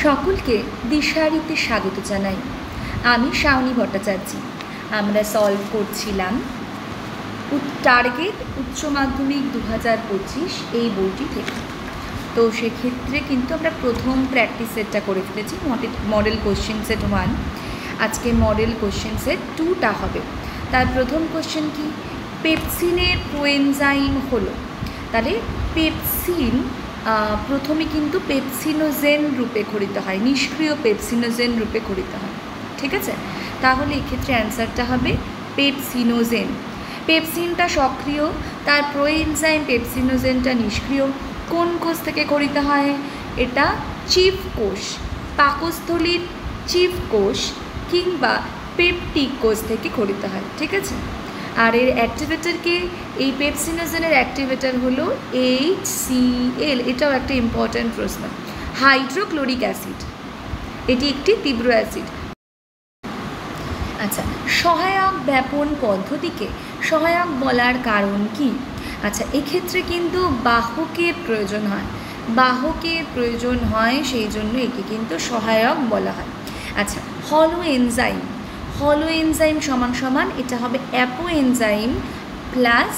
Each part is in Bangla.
সকলকে দিশারিতে স্বাগত জানাই। আমি শাওনী ভট্টাচার্য। আমরা সলভ করছিলাম টার্গেট উচ্চ মাধ্যমিক 2025 এই বইটি থেকে। তো সেক্ষেত্রে কিন্তু আমরা প্রথম প্র্যাকটিস সেটটা করে ফেলেছি, মডেল কোশ্চেন সেট 1। আজকে মডেল কোশ্চেন সেট 2টা হবে। তার প্রথম কোশ্চেন কি, পেপসিনের কোএনজাইম হলো। তাহলে পেপসিন প্রথমে কিন্তু পেপসিনোজেন রূপে খরিত হয়, নিষ্ক্রিয় পেপসিনোজেন রূপে খরিত হয়। ঠিক আছে, তাহলে এক্ষেত্রে অ্যান্সারটা হবে পেপসিনোজেন। পেপসিনটা সক্রিয়, তার প্রোএনজাইম পেপসিনোজেনটা নিষ্ক্রিয়। কোন কোষ থেকে খরিত হয়? এটা চিফ কোষ, পাকস্থলীর চিফ কোষ কিংবা পেপটিক কোষ থেকে খরিত হয়। ঠিক আছে, আর এর অ্যাক্টিভেটরকে, এই পেপসিনোজেনের অ্যাক্টিভেটর হলো HCl। এটাও একটা ইম্পর্ট্যান্ট প্রশ্ন। হাইড্রোক্লোরিক অ্যাসিড, এটি একটি তীব্র অ্যাসিড। আচ্ছা, সহায়ক ব্যাপন পদ্ধতিকে সহায়ক বলার কারণ কি? আচ্ছা, এক্ষেত্রে কিন্তু বাহকের প্রয়োজন হয়, বাহকের প্রয়োজন হয়, সেই জন্য একে কিন্তু সহায়ক বলা হয়। আচ্ছা, হলো এনজাইম, হলো এনজাইম সমান সমান এটা হবে apo enzyme plus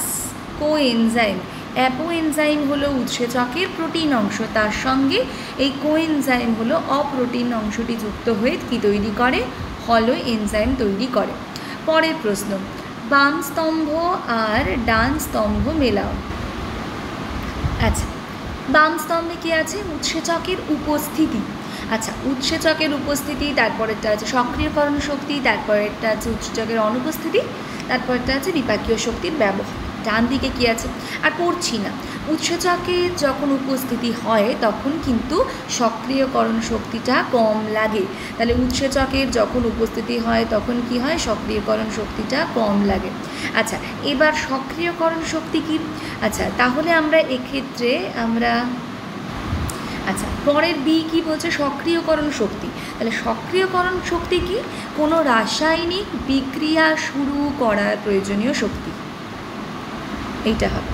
coenzyme. Apo enzyme হলো উৎসেচকের প্রোটিন অংশ, তার সঙ্গে এই কোএনজাইম হলো অপ্রোটিন অংশটি যুক্ত হয়ে কি তৈরি করে? হলো এনজাইম তৈরি করে। পরের প্রশ্ন, বাম স্তম্ভ আর ডান স্তম্ভ মেলাও। আচ্ছা, বাম স্তম্ভে কি আছে? উৎসেচকের উপস্থিতি। আচ্ছা, উৎসেচকের উপস্থিতি, তারপরেরটা আছে সক্রিয়করণ শক্তি, তারপরেরটা আছে উৎসেচকের অনুপস্থিতি, তারপরেরটা আছে বিপাকীয় শক্তির ব্যবহার। ডান দিকে কি আছে? আর পড়ছি না। উৎসেচকের যখন উপস্থিতি হয় তখন কিন্তু সক্রিয়করণ শক্তিটা কম লাগে। তাহলে উৎসেচকের যখন উপস্থিতি হয় তখন কি হয়? সক্রিয়করণ শক্তিটা কম লাগে। আচ্ছা, এবার সক্রিয়করণ শক্তি কি? আচ্ছা, তাহলে আমরা এক্ষেত্রে আচ্ছা, পরের বি কি বলছে? সক্রিয়করণ শক্তি। তাহলে সক্রিয়করণ শক্তি কি? কোনো রাসায়নিক বিক্রিয়া শুরু করার প্রয়োজনীয় শক্তি, এইটা হবে।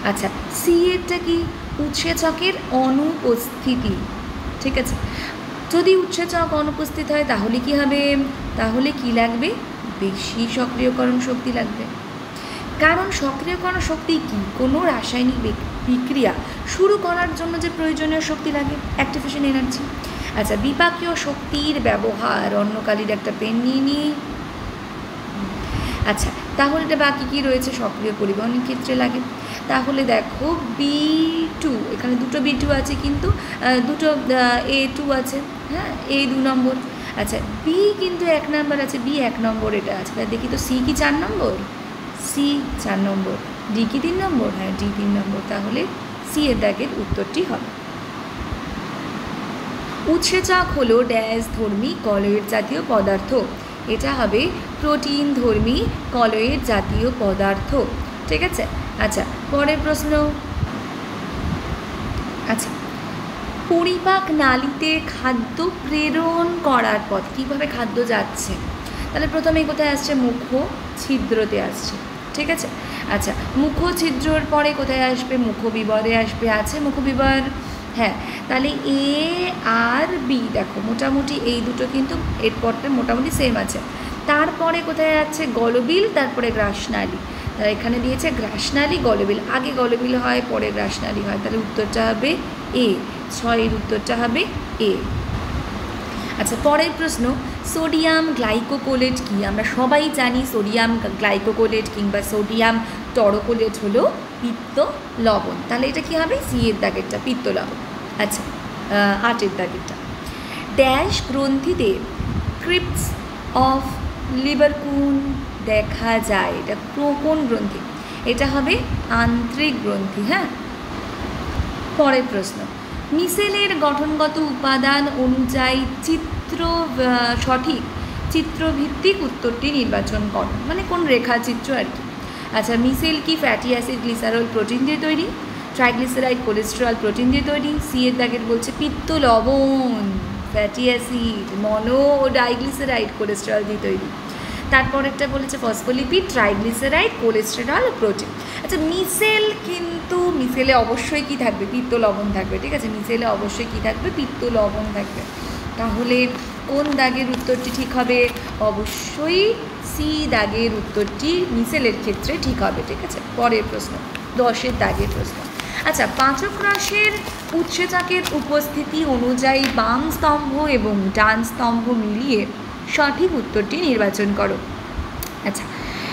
আচ্ছা, সি এরটা কি? উৎসেচকের অনুপস্থিতি। ঠিক আছে, যদি উৎসেচক অনুপস্থিত হয় তাহলে কি হবে? তাহলে কি লাগবে? বেশি সক্রিয়করণ শক্তি লাগবে। কারণ সক্রিয়করণ শক্তি কি? কোনো রাসায়নিক বিক্রিয়া শুরু করার জন্য যে প্রয়োজনীয় শক্তি লাগে, অ্যাক্টিভেশন এনার্জি। আচ্ছা, বিপাকীয় শক্তির ব্যবহার, অন্যকালীর একটা পেন নিয়ে নিই। আচ্ছা, তাহলে এটা বাকি কি রয়েছে? সক্রিয় পরিবহনের ক্ষেত্রে লাগে। তাহলে দেখো B2, এখানে দুটো B2 আছে, কিন্তু দুটো A2 আছে। হ্যাঁ, A 2 নম্বর। আচ্ছা, B কিন্তু 1 নম্বর আছে, B 1 নম্বর এটা আছে। তাই দেখি তো C কি 4 নম্বর? C 4 নম্বর। D কি 3 নম্বর? হ্যাঁ, D 3 নম্বর। তাহলে C এর দাগের উত্তরটি হবে। উৎসেচক হলো ড্যাশ ধর্মী কলয়েড জাতীয় পদার্থ। এটা হবে প্রোটিন ধর্মী কলয়েড জাতীয় পদার্থ। ঠিক আছে। আচ্ছা, পরের প্রশ্ন। আচ্ছা, পরিপাক নালীতে খাদ্য প্রেরণ করার পথ, কীভাবে খাদ্য যাচ্ছে? তাহলে প্রথমে কোথায় আসছে? মুখ ছিদ্রতে আসছে। ঠিক আছে। আচ্ছা, মুখ ছিদ্রর পরে কোথায় আসবে? মুখবিবরে আসবে। আছে মুখবিবর। হ্যাঁ, তাহলে এ আর বি দেখো মোটামুটি এই দুটো কিন্তু এরপরটা মোটামুটি সেম আছে। তারপরে কোথায় যাচ্ছে? গলবিল, তারপরে গ্রাসনালী। তাহলে এখানে দিয়েছে গ্রাসনালী গলবিল, আগে গলবিল হয় পরে গ্রাসনালী হয়। তাহলে উত্তরটা হবে এ, 6 এর উত্তরটা হবে এ। আচ্ছা, পরের প্রশ্ন, সোডিয়াম গ্লাইকোকোলেট কি? আমরা সবাই জানি সোডিয়াম গ্লাইকোকোলেট কিংবা সোডিয়াম টরোকোলেট হলো পিত্ত লবণ। তাহলে এটা কি হবে? সি এর দাগেরটা পিত্ত লবণ। আচ্ছা, 8 এর দাগেরটা, ড্যাশ গ্রন্থিতে ক্রিপ্টস অফ লিভারকুন দেখা যায়। এটা কোন গ্রন্থি? এটা হবে আন্ত্রিক গ্রন্থি। হ্যাঁ, পরের প্রশ্ন, মিসেলের গঠনগত উপাদান অনুযায়ী সঠিক চিত্রভিত্তিক উত্তরটি নির্বাচন করো। মানে কোন রেখাচিত্র আর কি। আচ্ছা, মিসেল কি? ফ্যাটি অ্যাসিড, গ্লিসারল, প্রোটিন দিয়ে তৈরি। ট্রাইগ্লিসারাইড, কোলেস্টেরল, প্রোটিন দিয়ে তৈরি। সি এর দাগের বলছে পিত্ত লবণ, ফ্যাটি অ্যাসিড, মনো ও ডাইগ্লিসারাইড, কোলেস্টেরল দিয়ে তৈরি। তারপরেরটা বলেছে ফসফোলিপিড, ট্রাইগ্লিসারাইড, কোলেস্টেরল, প্রোটিন। আচ্ছা মিসেল, কিন্তু মিসেলে অবশ্যই কি থাকবে? পিত্ত লবণ থাকবে, ঠিক আছে? মিসেলে অবশ্যই কি থাকবে? পিত্ত লবণ থাকবে। তাহলে কোন দাগের উত্তরটি ঠিক হবে? অবশ্যই সি দাগের উত্তরটি মিসেলের ক্ষেত্রে ঠিক হবে, ঠিক আছে? পরের প্রশ্ন, 10-এর দাগের প্রশ্ন। আচ্ছা, পাচক রসের উৎসেচকের উপস্থিতি অনুযায়ী বাম স্তম্ভ এবং ডান স্তম্ভ মিলিয়ে সঠিক উত্তরটি নির্বাচন করো। আচ্ছা,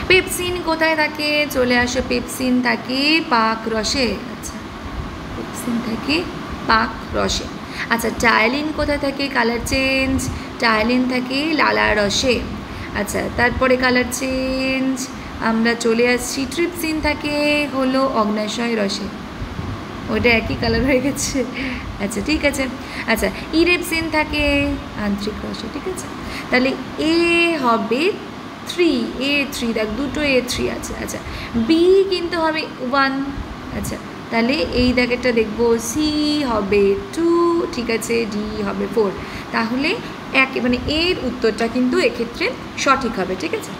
পেপসিন কোথায় থাকে? চলে আসে, পেপসিন থাকে পাক রসে। আচ্ছা, পেপসিন থাকে পাক রসে। আচ্ছা, টায়ালিন কোথায় থাকে? কালার চেঞ্জ, টায়ালিন থাকে লালা রসে। আচ্ছা, তারপরে কালার চেঞ্জ আমরা চলে আসছি, ট্রিপসিন থাকে হলো অগ্ন্যাশয় রসে। ওটা একই কালার হয়ে গেছে। আচ্ছা ঠিক আছে। আচ্ছা, ইরেপসিন থাকে আন্তরিক রসে, ঠিক আছে? তাহলে এ হবে 3, A3, দেখ দুটো A3 আছে। আচ্ছা, বি কিন্তু হবে 1। আচ্ছা, তাহলে এই দাগেরটা দেখবো, সি হবে 2, ঠিক আছে, ডি হবে 4। তাহলে মানে এর উত্তরটা কিন্তু এক্ষেত্রে সঠিক হবে, ঠিক আছে?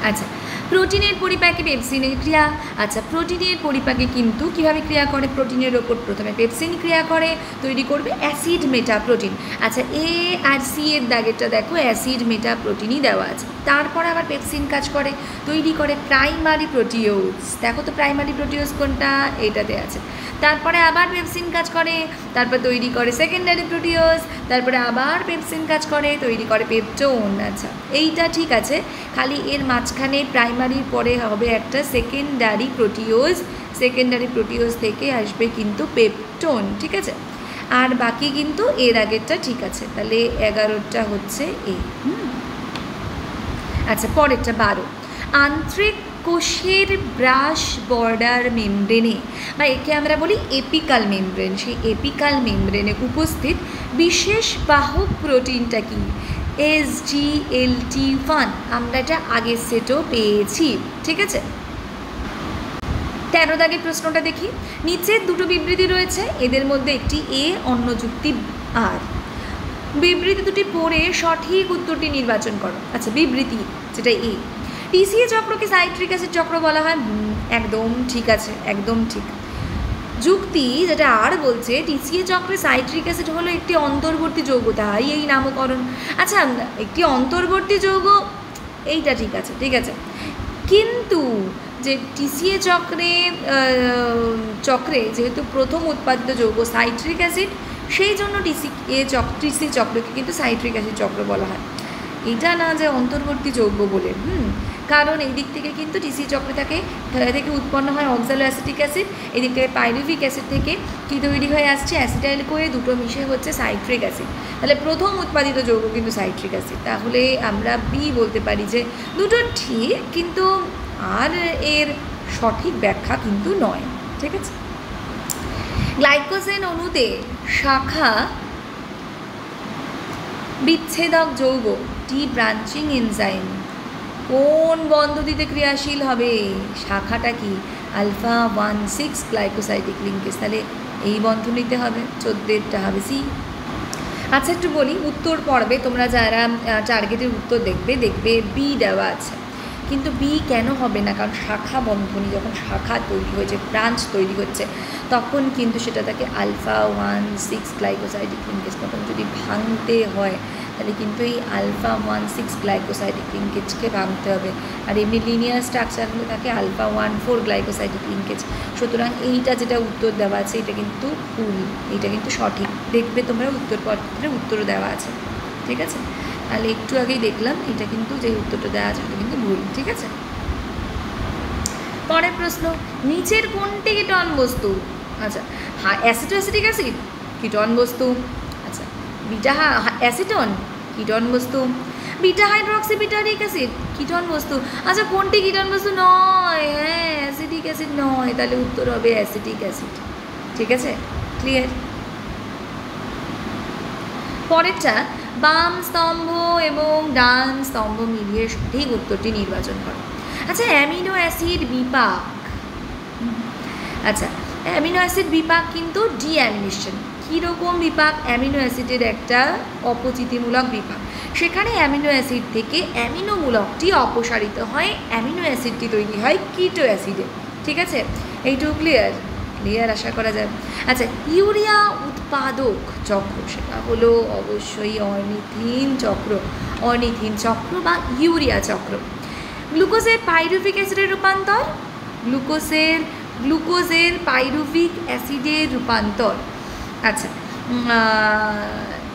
আচ্ছা, প্রোটিনের পরিপাকে পেপসিনের ক্রিয়া। আচ্ছা, প্রোটিনের পরিপাকে কিন্তু কীভাবে ক্রিয়া করে? প্রোটিনের ওপর প্রথমে পেপসিন ক্রিয়া করে, তৈরি করবে অ্যাসিড মেটা প্রোটিন। আচ্ছা, এ আর সি এর দাগেরটা দেখো, অ্যাসিড মেটা প্রোটিনই দেওয়া আছে। তারপর আবার পেপসিন কাজ করে, তৈরি করে প্রাইমারি প্রোটিওজ। দেখো তো প্রাইমারি প্রোটিওজ কোনটা? এটাতে আছে। তারপরে আবার পেপসিন কাজ করে, তারপর তৈরি করে সেকেন্ডারি প্রোটিওজ, তারপরে আবার পেপসিন কাজ করে, তৈরি করে পেপটোন। আচ্ছা, এইটা ঠিক আছে, খালি এর মাঝখানে প্রাইমারির পরে হবে একটা সেকেন্ডারি প্রোটিওজ, সেকেন্ডারি প্রোটিওজ থেকে আসবে কিন্তু পেপটোন, ঠিক আছে? আর বাকি কিন্তু এর আগেরটা ঠিক আছে। তাহলে 11টা হচ্ছে এ। আচ্ছা, পরেরটা 12, আন্ত্রিক কোষের ব্রাশ বর্ডার মেমব্রেনে, বা একে আমরা বলি এপিকাল মেমব্রেন, সেই এপিকাল মেমব্রেনে উপস্থিত বিশেষ বাহক প্রোটিনটা কি? SGLT1। আমরা এটা আগের সেটও পেয়েছি, ঠিক আছে? 13 দাগের প্রশ্নটা দেখি। নিচের দুটো বিবৃতি রয়েছে, এদের মধ্যে একটি এ, অন্য যুক্তি আর। বিবৃতি দুটি পড়ে সঠিক উত্তরটি নির্বাচন করো। আচ্ছা, বিবৃতি যেটা এ, টিসিএ চক্রকে সাইট্রিক অ্যাসিড চক্র বলা হয়। একদম ঠিক আছে, একদম ঠিক। যুক্তি যেটা আর বলছে, টিসিএ চক্রে সাইট্রিক অ্যাসিড হলো একটি অন্তর্বর্তী যৌগ, তাই এই নামকরণ। আচ্ছা, একটি অন্তর্বর্তী যৌগ, এইটা ঠিক আছে, ঠিক আছে। কিন্তু যে টিসিএ চক্রে যেহেতু প্রথম উৎপাদিত যৌগ সাইট্রিক অ্যাসিড, সেই জন্য টিসি চক্রকে কিন্তু সাইট্রিক অ্যাসিড চক্র বলা হয়। এটা না যে অন্তর্বর্তী যৌগ বলে, কারণ এই দিক থেকে কিন্তু টিসি চক্র থেকে উৎপন্ন হয় অক্সালো অ্যাসিটিক অ্যাসিড, এদিক থেকে পাইরুভিক অ্যাসিড থেকে কী তৈরি হয়ে আসছে? অ্যাসিটাইল কোয়ে, দুটো মিশে হচ্ছে সাইট্রিক অ্যাসিড। তাহলে প্রথম উৎপাদিত যৌগ কিন্তু সাইট্রিক অ্যাসিড। তাহলে আমরা বি বলতে পারি যে দুটো ঠিক, কিন্তু আর এর সঠিক ব্যাখ্যা কিন্তু নয়, ঠিক আছে? গ্লাইকোজেন অণুতে শাখা বিচ্ছেদক যৌগ টি ব্রাঞ্চিং এনজাইম কোন বন্ধনীতে ক্রিয়াশীল হবে? শাখাটা কি? α1,6 গ্লাইকোসাইডিক লিঙ্কেজ। তাহলে এই বন্ধনীতে হবে, 14টা হবে সি। আচ্ছা, একটু বলি, উত্তর পর্বে তোমরা যারা টার্গেটের উত্তর দেখবে বি দেওয়া আছে, কিন্তু বি কেন হবে না? কারণ শাখা বন্ধনী, যখন শাখা তৈরি হয়েছে, ব্রাঞ্চ তৈরি হচ্ছে, তখন কিন্তু সেটা তাকে α1,6 গ্লাইকোসাইডিক লিঙ্কেজ, তখন যদি ভাঙতে হয় তাহলে কিন্তু এই α1,6 গ্লাইকোসাইডিক লিঙ্কেজকে ভাঙতে হবে। আর এমনি লিনিয়ার স্ট্রাকচার হলে তাকে α1,4 গ্লাইকোসাইডিক লিঙ্কেজ। সুতরাং এইটা যেটা উত্তর দেওয়া আছে এটা কিন্তু ভুল, এইটা কিন্তু সঠিক। দেখবে তোমরা উত্তরপত্রে উত্তরও দেওয়া আছে, ঠিক আছে? তাহলে একটু আগেই দেখলাম এটা কিন্তু যে উত্তরটা দেওয়া আছে এটা কিন্তু ভুল, ঠিক আছে? পরের প্রশ্ন, নিচের কোনটি কিটন বস্তু? আচ্ছা, অ্যাসিটোঅ্যাসিটিক অ্যাসিড কিটন বস্তু। আচ্ছা, বিটা অ্যাসিটন কিটন বস্তু। বিটা হাইড্রক্সি বিটারিক অ্যাসিড কিটন বস্তু। আচ্ছা, কোনটি কিটন বস্তু নয়? হ্যাঁ, অ্যাসিটিক অ্যাসিড নয়, তাহলে উত্তর হবে অ্যাসিটিক অ্যাসিড, ঠিক আছে? ক্লিয়ার? পরেরটা, বাম স্তম্ভ এবং ডান স্তম্ভ মিলিয়ে সঠিক উত্তরটি নির্বাচন করো। আচ্ছা, অ্যামিনো অ্যাসিড বিপাক। আচ্ছা, অ্যামিনো অ্যাসিড বিপাক কিন্তু ডিঅ্যামিনেশন। কীরকম বিপাক? অ্যামিনো অ্যাসিডের একটা অপচিতিমূলক বিপাক। সেখানে অ্যামিনো অ্যাসিড থেকে অ্যামিনোমূলকটি অপসারিত হয়, অ্যামিনো অ্যাসিডটি তৈরি হয় কিটো অ্যাসিডে। ঠিক আছে, এইটুকু ক্লিয়ার আশা করা যায়। আচ্ছা, ইউরিয়া উৎপাদক চক্র সেটা হলো অবশ্যই অর্নিথিন চক্র বা ইউরিয়া চক্র। গ্লুকোজের পাইরুভিক অ্যাসিডের রূপান্তর, গ্লুকোজের পাইরুভিক অ্যাসিডের রূপান্তর। আচ্ছা,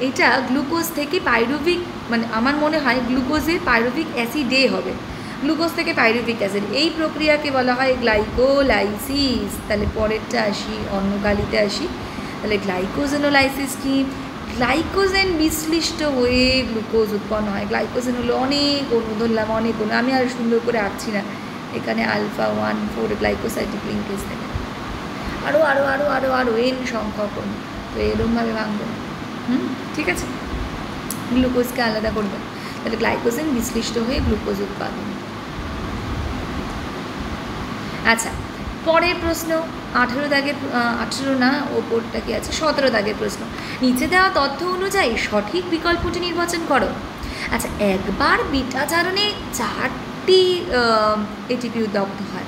এটা গ্লুকোজ থেকে পাইরুভিক, মানে আমার মনে হয় গ্লুকোজের পাইরুভিক অ্যাসিডে হবে, গ্লুকোজ থেকে পাইরুভিক অ্যাসিড, এই প্রক্রিয়াকে বলা হয় গ্লাইকোলাইসিস। তাহলে পরেরটা আসি, অন্নকালিতে আসি। তাহলে গ্লাইকোজেনোলাইসিস কি? গ্লাইকোজেন বিশ্লিষ্ট হয়ে গ্লুকোজ উৎপন্ন হয়। গ্লাইকোজেন হলো অনেক অণু, ধরলাম অনেক অণু, আমি আর সুন্দর করে আঁকছি না, এখানে আলফা 1,4 গ্লাইকোসাইডিক লিঙ্কেজ দেবে, আরও আরও আরও আরও আরও এন সংখ্যক অণু। তো এরকমভাবে ভাঙবো, ঠিক আছে, গ্লুকোজকে আলাদা করবে। তাহলে গ্লাইকোজেন বিশ্লিষ্ট হয়ে গ্লুকোজ উৎপাদন। আচ্ছা, পরের প্রশ্ন 18 দাগের, 18 না, ওপরটা কি আছে, 17 দাগের প্রশ্ন। নিচে দেওয়া তথ্য অনুযায়ী সঠিক বিকল্পটি নির্বাচন করো। আচ্ছা, একবার বিটা জারণে 4টি এটিপি উদ্দগ্ধ হয়।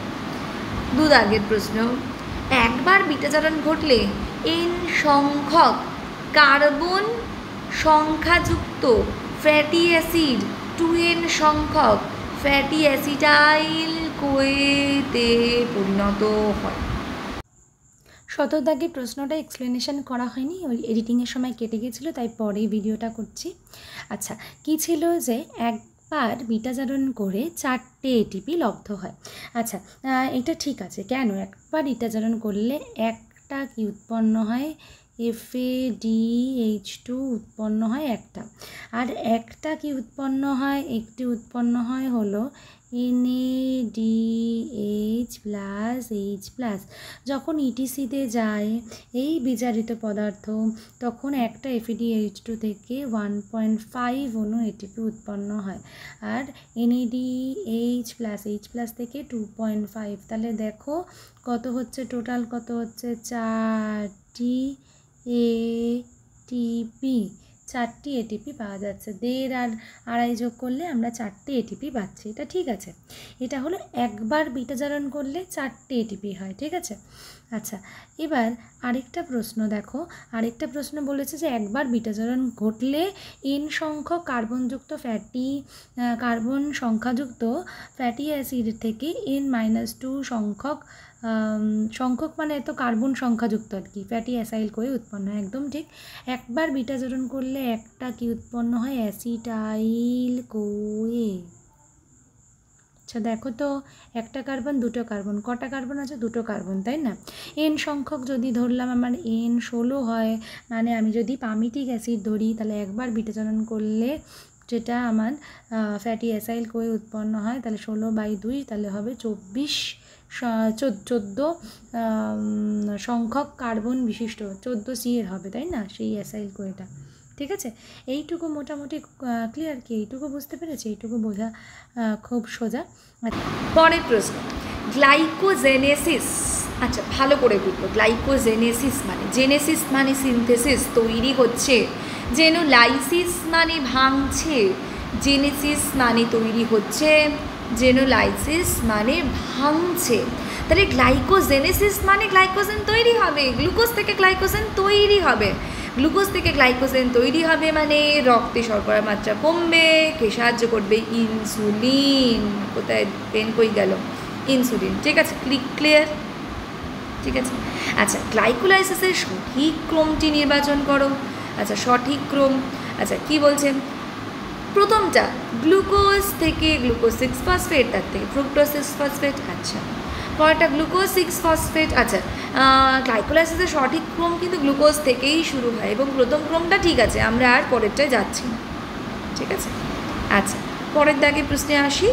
2 দাগের প্রশ্ন, একবার বিটা জারণ ঘটলে n সংখ্যক কার্বন সংখ্যাযুক্ত ফ্যাটি অ্যাসিড 2n সংখ্যক ফ্যাটি অ্যাসিটাইল কোয়েতে পরিণত হয়। 17 দাগের প্রশ্নটা এক্সপ্লেনেশন করা হয়নি, ওই এডিটিংয়ের সময় কেটে গেছিলো, তাই পরে ভিডিওটা করছি। আচ্ছা, কি ছিল যে একবার বিটা জারণ করে 4টে এটিপি লব্ধ হয়। আচ্ছা, এটা ঠিক আছে, কেন একবার বিটা জারণ করলে একটা কি উৎপন্ন হয়, FADH2 উৎপন্ন হয় একটা, আর একটা কি উৎপন্ন হয়, একটি উৎপন্ন হয় হলো NADH+H+। যখন ইটিসিতে যায় এই বিজারিত পদার্থ, তখন একটা FADH2 থেকে 1.5 অণু এটিপি উৎপন্ন হয়, আর NADH+H+ থেকে 2.5। তাহলে দেখো কত হচ্ছে, টোটাল কত হচ্ছে, 4টি এটিপি, 4টি এটিপি পাওয়া যাচ্ছে। 1.5 আর 2.5 যোগ করলে আমরা 4টে এটিপি পাচ্ছি। এটা ঠিক আছে, এটা হলো একবার বিটা জারণ করলে 4টে এটিপি হয়। ঠিক আছে। আচ্ছা, এবার আরেকটা প্রশ্ন দেখো, আরেকটা প্রশ্ন বলেছে যে একবার বিটা জারণ ঘটলে n সংখ্যক কার্বন সংখ্যাযুক্ত ফ্যাটি অ্যাসিড থেকে n-2 সংখ্যক মানে তো কার্বন সংখ্যাযুক্ত আর কি ফ্যাটি অ্যাসাইল করে উৎপন্ন হয়। একদম ঠিক, একবার বিটা জারণ করলে একটা কি উৎপন্ন হয়, অ্যাসিটাইল কোয়ে। আচ্ছা দেখো তো, একটা কার্বন, দুটো কার্বন, কটা কার্বন আছে, দুটো কার্বন, তাই না? n সংখ্যক যদি ধরলাম আমার n16 হয়, মানে আমি যদি পামিটিক অ্যাসিড ধরি, তাহলে একবার বিটা জারণ করলে যেটা আমার ফ্যাটি অ্যাসাইল কোয়ে উৎপন্ন হয়, তাহলে 16/2, তাহলে হবে 14 সংখ্যক কার্বন বিশিষ্ট 14 C এর হবে, তাই না, সেই অ্যাসাইল কোয়েটা। ঠিক আছে, এইটুকু মোটামুটি ক্লিয়ার কি? এইটুকু বুঝতে পেরেছি, এইটুকু বোঝা খুব সোজা। পরের প্রশ্ন, গ্লাইকোজেনেসিস। আচ্ছা, ভালো করে বুঝবো, গ্লাইকোজেনেসিস মানে, জেনেসিস মানে সিনথেসিস, তৈরি হচ্ছে, জেনোলাইসিস মানে ভাঙছে, জেনেসিস মানে তৈরি হচ্ছে, জেনোলাইসিস মানে ভাঙছে। তাহলে গ্লাইকোজেনেসিস মানে গ্লাইকোজেন তৈরি হবে, গ্লুকোজ থেকে গ্লাইকোজেন তৈরি হবে, গ্লুকোজ থেকে গ্লাইকোজেন তৈরি হবে মানে রক্তে শর্করার মাত্রা কমবে, কে সাহায্য করবে, ইনসুলিন। কোথায় পেন কই গেল, ইনসুলিন। ঠিক আছে, ক্লিয়ার, ঠিক আছে। আচ্ছা, গ্লাইকোলাইসিসের সঠিক ক্রমটি নির্বাচন করো। আচ্ছা, সঠিক ক্রম, আচ্ছা কি বলছে, প্রথমটা গ্লুকোজ থেকে গ্লুকোজ 6-ফসফেট, তার থেকে ফ্রুক্টোজ 6-ফসফেট। আচ্ছা, পরেরটা গ্লুকোজ 6-ফসফেট। আচ্ছা, গ্লাইকোলাইসিসের সঠিক ক্রম কিন্তু গ্লুকোজ থেকেই শুরু হয়, এবং প্রথম ক্রমটা ঠিক আছে, আমরা আর পরেরটায় যাচ্ছি না। ঠিক আছে। আচ্ছা, পরের দাগে প্রশ্নে আসি,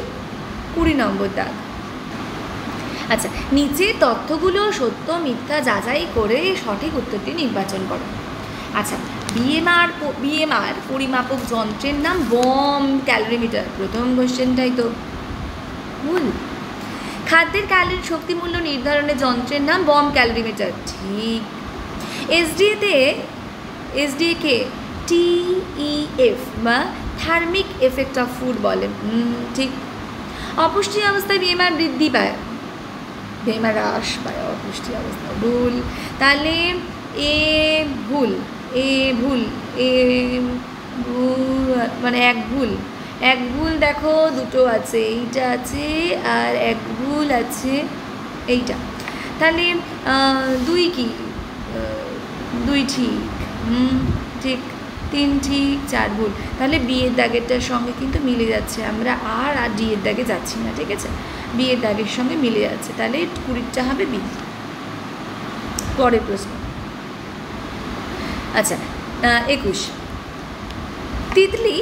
20 নম্বর দাগ। আচ্ছা, নিচের তথ্যগুলো সত্য মিথ্যা যাচাই করে সঠিক উত্তরটি নির্বাচন করো। আচ্ছা, বিএমআর পরিমাপক যন্ত্রের নাম বম ক্যালোরিমিটার। প্রথম কোশ্চেনটাই তো ভুল। খাদ্যের ক্যালোরি শক্তিমূল্য নির্ধারণের যন্ত্রের নাম বম ক্যালোরিমিটার। ঠিক। এসডিএতে SDA কে TEF বা থার্মিক এফেক্ট অফ ফুড বলে। ঠিক। অপুষ্টি অবস্থায় BMR বৃদ্ধি পায়, BMR হ্রাস পায় অপুষ্টি অবস্থায়। ভুল। তাহলে এ ভুল, এ ভুল, এ ভুল, মানে এক ভুল, এক ভুল দেখো দুটো আছে, এইটা আছে আর এক ভুল আছে এইটা। তাহলে দুই কি, দুই ঠিক, ঠিক, তিন ঠিক, চার ভুল। তাহলে বিয়ের দাগেরটার সঙ্গে কিন্তু মিলে যাচ্ছে, আমরা আর ডি এর দাগে যাচ্ছি না, ঠিক আছে, বিয়ের দাগের সঙ্গে মিলে যাচ্ছে। তাহলে 20টা হবে বি। পরের প্রশ্ন। আচ্ছা 21, তিতলি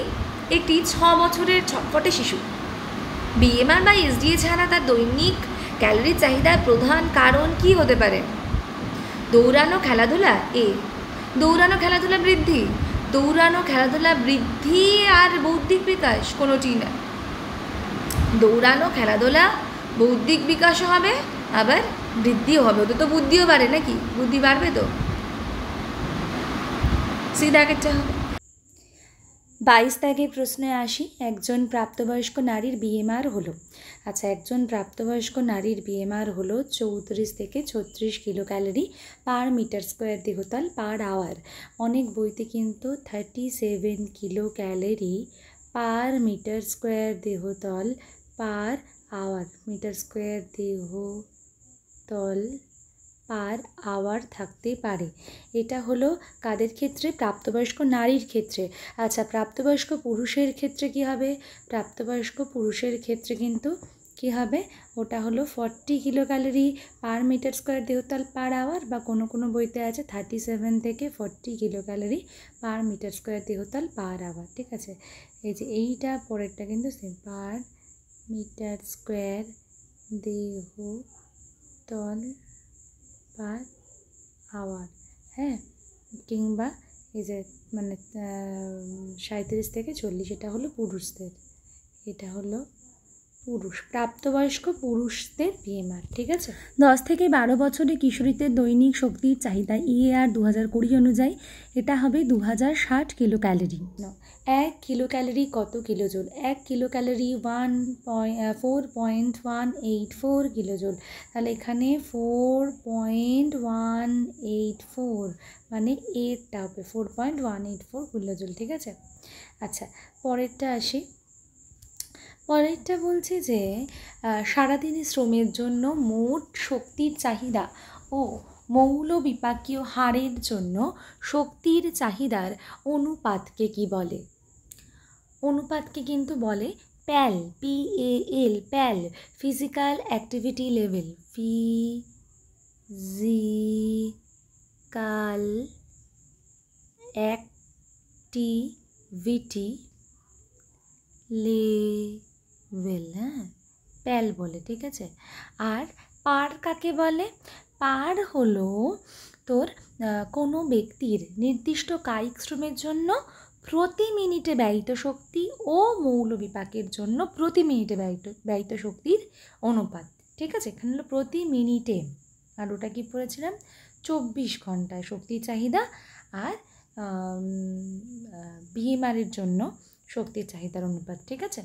একটি 6 বছরের ছটফটে শিশু। BMR বা SDA ছাড়া তার দৈনিক ক্যালোরির চাহিদার প্রধান কারণ কি হতে পারে? দৌড়ানো, খেলাধুলা? এ দৌড়ানো, খেলাধুলা বৃদ্ধি, দৌড়ানো, খেলাধুলা বৃদ্ধি আর বৌদ্ধিক বিকাশ কোনোটি না। দৌড়ানো, খেলাধুলা, বৌদ্ধিক বিকাশও হবে আবার বৃদ্ধিও হবে, ওদের তো বুদ্ধিও বাড়ে নাকি, বুদ্ধি বাড়বে তো, সি দাগেরটা হবে। 22 দাগের প্রশ্নে আসি। একজন প্রাপ্তবয়স্ক নারীর BMR হলো, আচ্ছা একজন প্রাপ্তবয়স্ক নারীর BMR হলো 34 থেকে 36 kilo calorie per metre square দেহতল পার আওয়ার। অনেক বইতে কিন্তু 37 kilo calorie per metre square দেহতল পার আওয়ার, মিটার স্কোয়ার দেহতল পার আওয়ার থাকতে পারে। এটা হলো কাদের ক্ষেত্রে? প্রাপ্তবয়স্ক নারীর ক্ষেত্রে। আচ্ছা প্রাপ্তবয়স্ক পুরুষের ক্ষেত্রে কি হবে? প্রাপ্তবয়স্ক পুরুষের ক্ষেত্রে কিন্তু কি হবে, ওটা হলো 40 kilo calorie per metre square দেহতল পার আওয়ার, বা কোনো কোনো বইতে আছে 37 থেকে 40 kilo calorie per metre square দেহতল পার আওয়ার, ঠিক আছে। এই যে এইটা পরেরটা কিন্তু সেম, পার মিটার স্কোয়ার দেহতল পার আওয়ার, হ্যাঁ, কিংবা এই যে মানে 37 থেকে 40, এটা হলো পুরুষদের, এটা হলো পুরুষ, প্রাপ্তবয়স্ক পুরুষদের BMR, ঠিক আছে। 10 থেকে 12 বছরে কিশোরীদের দৈনিক শক্তির চাহিদা EAR 2020 অনুযায়ী এটা হবে 2060 কিলো ক্যালোরি। 1 কিলো ক্যালোরি কত কিলোজুল? 1 kilo calorie 4.184 kilojoule. তাহলে এখানে 4.184 মানে এরটা হবে 4.184 কিলোজুল, ঠিক আছে। আচ্ছা পরেরটা আসি। পরেরটা বলছে যে সারাদিনের শ্রমের জন্য মোট শক্তির চাহিদা ও মৌলবিপাকীয় হারের জন্য শক্তির চাহিদার অনুপাতকে কি বলে? অনুপাতকে কিন্তু বলে Pal, PAL, Pal, physical activity level, physical activity level, হ্যাঁ প্যাল বলে, ঠিক আছে। আর পার কাকে বলে? পার হলো তোর কোনো ব্যক্তির নির্দিষ্ট কায়িক শ্রমের জন্য প্রতি মিনিটে ব্যয়িত শক্তি ও মৌলবিপাকের জন্য প্রতি মিনিটে ব্যয়িত শক্তির অনুপাত, ঠিক আছে। এখানে হলো প্রতি মিনিটে, আর ওটা কি পড়েছিলাম 24 ঘন্টায় শক্তির চাহিদা, আর BMR-এর জন্য শক্তির চাহিদার অনুপাত, ঠিক আছে।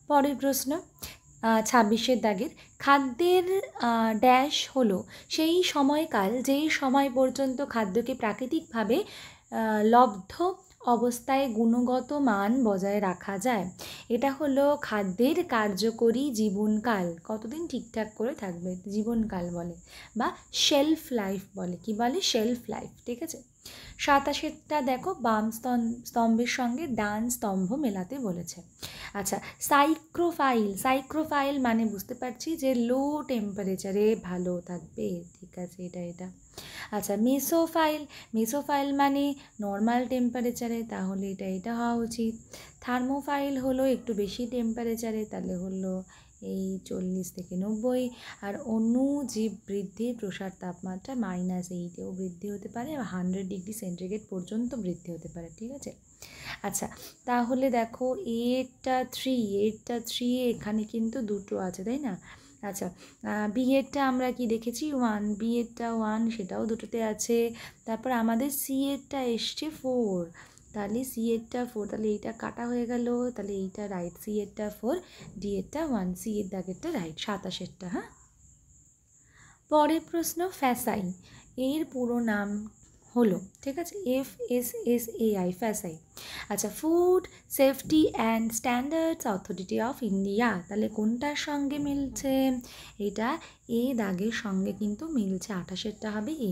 পরের প্রশ্ন 26 দাগের, খাদ্যের ড্যাশ হলো সেই সময়কাল যেই সময় পর্যন্ত খাদ্যকে প্রাকৃতিকভাবে লব্ধ অবস্থায় গুণগত মান বজায় রাখা যায়। এটা হলো খাদ্যের কার্যকরী জীবনকাল, কতদিন ঠিকঠাক করে থাকবে জীবনকাল বলে, বা শেলফ লাইফ বলে। কি বলে? শেলফ লাইফ, ঠিক আছে। 27টা দেখো বাম স্তম্ভের সঙ্গে ডান স্তম্ভ মেলাতে বলেছে। আচ্ছা সাইক্রোফাইল, সাইক্রোফাইল মানে বুঝতে পারছি যে লো টেম্পারেচারে ভালো থাকবে, ঠিক আছে, এটা। আচ্ছা মেসোফাইল, মেসোফাইল মানে নর্মাল টেম্পারেচারে, তাহলে এটা হওয়া উচিত। থার্মোফাইল হলো একটু বেশি টেম্পারেচারে, তাহলে হলো এই 40 থেকে 90। আর অণুজীব বৃদ্ধির প্রসার তাপমাত্রা -8-এও বৃদ্ধি হতে পারে, 100 ডিগ্রি সেন্টিগ্রেড পর্যন্ত বৃদ্ধি হতে পারে, ঠিক আছে। আচ্ছা তাহলে দেখো এটা 3 এখানে কিন্তু দুটো আছে, তাই না? আচ্ছা, বি এরটা আমরা কি দেখেছি 1, বি এরটা 1, সেটাও দুটোতে আছে। তারপর আমাদের সি এরটা এসছে 4, তাহলে সি এরটা 4, তাহলে এইটা কাটা হয়ে গেল, তাহলে এইটা রাইট, সি এরটা 4, ডি এরটা 1, সি এর দাগেরটা রাইট, 27এরটা। হ্যাঁ, পরের প্রশ্ন ফ্যাসাই, এর পুরো নাম হলো, ঠিক আছে, FSSAI, ফ্যাসাই। আচ্ছা, food safety and standards authority of India, তাহলে কোনটার সঙ্গে মিলছে? এটা এ দাগের সঙ্গে কিন্তু মিলছে, 28এরটা হবে এ।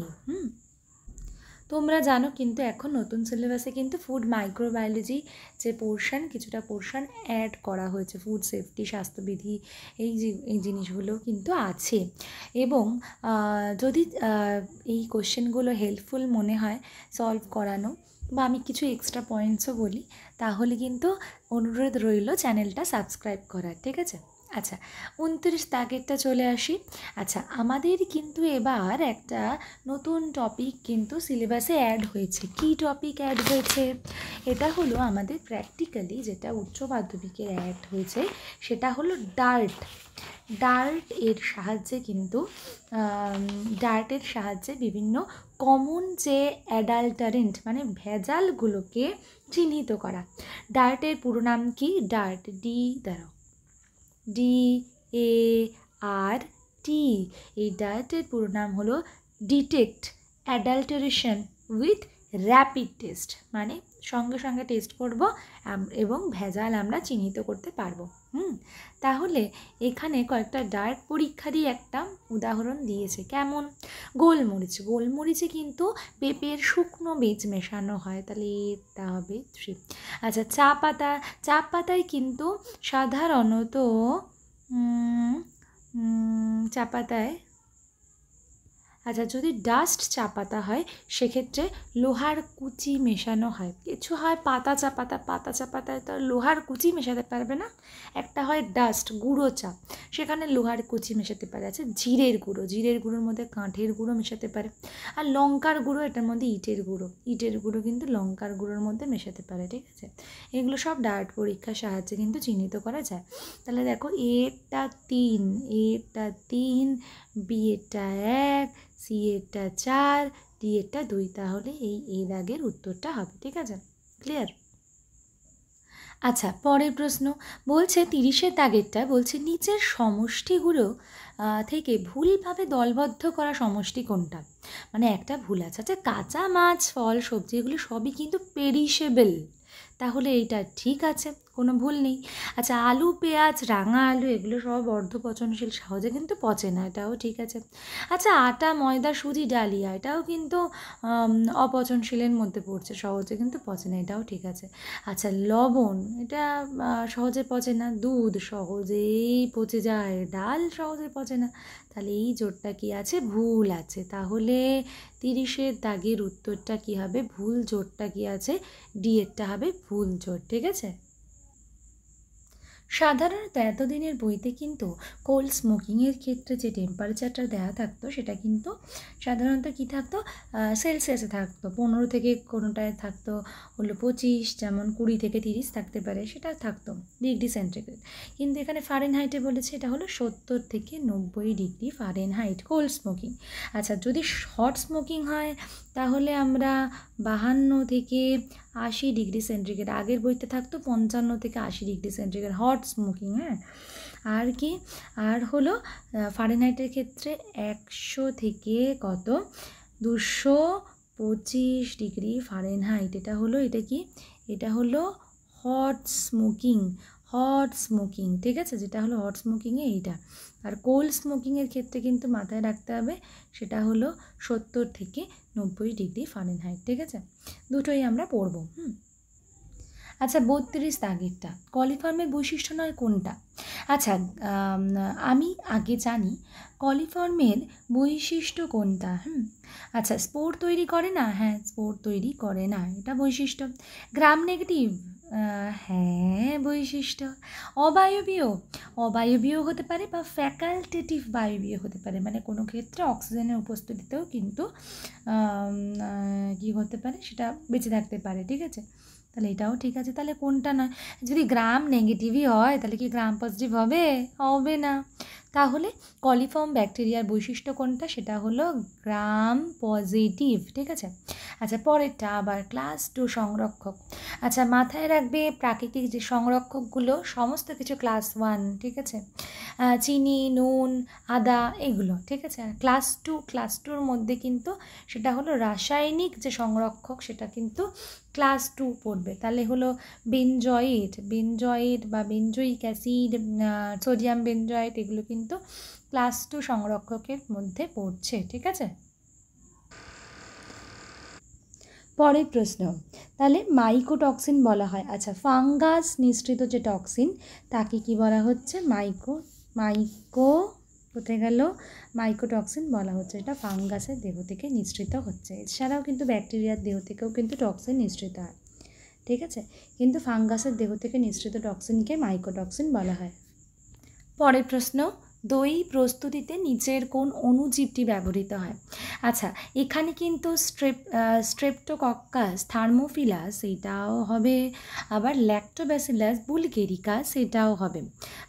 তোমরা জানো কিন্তু এখন নতুন সিলেবাসে কিন্তু ফুড মাইক্রোবায়োলজি যে পোর্শন, কিছুটা পোর্শন অ্যাড করা হয়েছে, ফুড সেফটি, স্বাস্থ্যবিধি, এই জিনিসগুলো কিন্তু আছে। এবং যদি এই কোশ্চেনগুলো হেল্পফুল মনে হয় সলভ করানো, বা আমি কিছু এক্সট্রা পয়েন্টসও বলি, তাহলে কিন্তু অনুরোধ রইল চ্যানেলটা সাবস্ক্রাইব করার, ঠিক আছে। আচ্ছা, 29 দাগেরটা চলে আসি। আচ্ছা, আমাদের কিন্তু এবার একটা নতুন টপিক কিন্তু সিলেবাসে অ্যাড হয়েছে। কি টপিক অ্যাড হয়েছে? এটা হলো আমাদের প্র্যাকটিক্যালি যেটা উচ্চ মাধ্যমিকে অ্যাড হয়েছে, সেটা হলো ডার্ট এর সাহায্যে কিন্তু ডার্টের সাহায্যে বিভিন্ন কমন যে অ্যাডাল্টারেন্ট মানে ভেজালগুলোকে চিহ্নিত করা। ডার্টের পুরো নাম কি? ডার্ট, DART, এই ডার্টের পুরো নাম হলো detect adulteration with rapid test, মানে সঙ্গে সঙ্গে টেস্ট করব এবং ভেজাল আমরা চিহ্নিত করতে পারবো। তাহলে এখানে কয়েকটা ডার্ট পরীক্ষারই একটা উদাহরণ দিয়েছে। কেমন? গোলমরিচে কিন্তু পেঁপের শুকনো বীজ মেশানো হয়, তাহলে এটা হবে 3। আচ্ছা, চা পাতায় কিন্তু সাধারণত চা পাতায়, আচ্ছা, যদি ডাস্ট চা পাতা হয় সেক্ষেত্রে লোহার কুচি মেশানো হয়। কিছু হয় পাতা চা পাতায় তো লোহার কুচি মেশাতে পারবে না। একটা হয় ডাস্ট, গুঁড়ো চা, সেখানে লোহার কুচি মেশাতে পারে। আছে জিরের গুঁড়োর মধ্যে কাঠের গুঁড়ো মেশাতে পারে। আর লঙ্কার গুঁড়ো, এটার মধ্যে ইটের গুঁড়ো কিন্তু লঙ্কার গুঁড়োর মধ্যে মেশাতে পারে, ঠিক আছে। এগুলো সব ডার্ট পরীক্ষার সাহায্যে কিন্তু চিহ্নিত করা যায়। তাহলে দেখো, এরটা 3, বি এরটা 1, সি এরটা 4, ডি এরটা 2, তাহলে এই দাগের উত্তরটা হবে, ঠিক আছে। ক্লিয়ার? আচ্ছা, পরের প্রশ্ন বলছে 30-এর দাগেরটা বলছে নিচের সমষ্টিগুলো থেকে ভুলভাবে দলবদ্ধ করা সমষ্টি কোনটা? মানে একটা ভুল আছে। আচ্ছা, কাঁচা মাছ, ফল, সবজি এগুলো সবই কিন্তু পেরিশেবল, তাহলে এইটা ঠিক আছে, কোনো ভুল নেই। আচ্ছা, আলু, পেঁয়াজ, রাঙা আলু এগুলো সব অর্ধপচনশীল, সহজে কিন্তু পচে না, এটাও ঠিক আছে। আচ্ছা, আটা, ময়দা, সুজি, ডালিয়া এটাও কিন্তু অপচনশীলের মধ্যে পড়ছে, সহজে কিন্তু পচে না, এটাও ঠিক আছে। আচ্ছা, লবণ এটা সহজে পচে না, দুধ সহজেই পচে যায়, ডাল সহজে পচে না, তাহলে এই জোটটা কি আছে? ভুল আছে। তাহলে 30-এর দাগের উত্তরটা কি হবে? ভুল জোটটা কি আছে? ডি এরটা হবে ভুল জোট, ঠিক আছে। সাধারণত এতদিনের বইতে কিন্তু কোল স্মোকিংয়ের ক্ষেত্রে যে টেম্পারেচারটা দেওয়া থাকতো সেটা কিন্তু সাধারণত কী থাকতো? সেলসিয়াসে থাকতো। 15 থেকে কোনোটায় থাকতো হলো 25, যেমন 20 থেকে 30 থাকতে পারে, সেটা থাকতো ডিগ্রি সেন্টিগ্রেড। কিন্তু এখানে ফারেনহাইটে বলেছে এটা হলো 70 থেকে 90 ডিগ্রি ফারেনহাইট কোল স্মোকিং। আচ্ছা, যদি হট স্মোকিং হয় তাহলে আমরা 52 থেকে 80 ডিগ্রি সেন্টিগ্রেড, আগের বইতে থাকতো 55 থেকে 80 ডিগ্রি সেন্টিগ্রেড হট স্মোকিং। হ্যাঁ, আর কি আর হলো ফারেনহাইটের ক্ষেত্রে 100 থেকে কত 225 ডিগ্রি ফারেনহাইট, এটা কি? এটা হলো হট স্মোকিং, ঠিক আছে, যেটা হলো হট স্মোকিংয়ে এইটা। আর কোল্ড স্মোকিংয়ের ক্ষেত্রে কিন্তু মাথায় রাখতে হবে সেটা হলো 70 থেকে 90 ডিগ্রি ফারেনহাইট, ঠিক আছে। দুটোই আমরা পড়ব। আচ্ছা, 32 দাগেরটা কলিফর্মের বৈশিষ্ট্য নয় কোনটা? আচ্ছা, আমি আগে জানি কলিফর্মের বৈশিষ্ট্য কোনটা। আচ্ছা, স্পোর তৈরি করে না? হ্যাঁ, স্পোর তৈরি করে না, এটা বৈশিষ্ট্য। গ্রাম নেগেটিভ হ্যাঁ, বৈশিষ্ট্য। অবায়বীয়, অবায়বীয় হতে পারে বা ফ্যাকাল্টেটিভ বায়বীয় হতে পারে, মানে কোনো ক্ষেত্রে অক্সিজেনের উপস্থিতিতেও কিন্তু কী হতে পারে, সেটা বেঁচে থাকতে পারে। ঠিক আছে, তাহলে এটাও ঠিক আছে। তাহলে কোনটা নয়? যদি গ্রাম নেগেটিভই হয় তাহলে কি গ্রাম পজিটিভ হবে? হবে না। তাহলে কলিফর্ম ব্যাকটেরিয়ার বৈশিষ্ট্য কোনটা? সেটা হলো গ্রাম পজিটিভ। ঠিক আছে, আচ্ছা পরেরটা আবার ক্লাস 2 সংরক্ষক। আচ্ছা মাথায় রাখবে, প্রাকৃতিক যে সংরক্ষকগুলো সমস্ত কিছু ক্লাস 1। ঠিক আছে, চিনি, নুন, আদা এগুলো। ঠিক আছে, আর ক্লাস টুর মধ্যে কিন্তু সেটা হলো রাসায়নিক যে সংরক্ষক, সেটা কিন্তু ক্লাস 2 পড়বে। তাহলে হলো বেনজয়েড বা বেনজোইক অ্যাসিড, সোডিয়াম বেনজয়েড, এগুলো কিন্তু ক্লাস 2 সংরক্ষকের মধ্যে পড়ছে। ঠিক আছে, পরের প্রশ্ন, তাহলে মাইকোটক্সিন বলা হয়। আচ্ছা ফাঙ্গাস নিঃসৃত যে টক্সিন তাকে কি বলা হচ্ছে? কোথায় গেল? মাইকোটক্সিন বলা হচ্ছে। এটা ফাঙ্গাসের দেহ থেকে নিঃসৃত হচ্ছে। এছাড়াও কিন্তু ব্যাকটেরিয়ার দেহ থেকেও কিন্তু টক্সিন নিঃসৃত হয়। ঠিক আছে, কিন্তু ফাঙ্গাসের দেহ থেকে নিঃসৃত টক্সিনকে মাইকোটক্সিন বলা হয়। পরের প্রশ্ন, দই প্রস্তুতিতে নিচের কোন অণুজীবটি ব্যবহৃত হয়? আচ্ছা এখানে কিন্তু স্ট্রেপ্টোকক্কাস থার্মোফিলাস এটাও হবে, আবার ল্যাক্টোব্যাসিলাস বুলগেরিকা সেটাও হবে,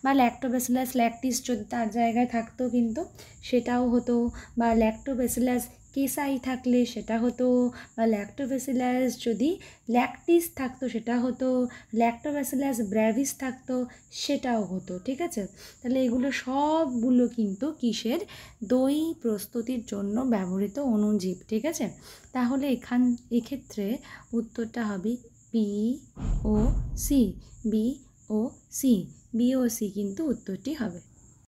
বা ল্যাক্টোব্যাসিলাস ল্যাকটিস যদি তার জায়গায় থাকতো কিন্তু সেটাও হতো, বা ল্যাক্টোব্যাসিলাস কেসাই থাকলে সেটা হতো, বা ল্যাক্টোব্যাসিলাস যদি ল্যাকটিস থাকতো সেটা হতো, ল্যাক্টোব্যাসিলাস ব্র্যাভিস থাকতো সেটাও হতো। ঠিক আছে, তাহলে এগুলো সবগুলো কিন্তু কিসের? দই প্রস্তুতির জন্য ব্যবহৃত অণুজীব। ঠিক আছে, তাহলে এক্ষেত্রে উত্তরটা হবে বি ও সি। বি ও সি কিন্তু উত্তরটি হবে।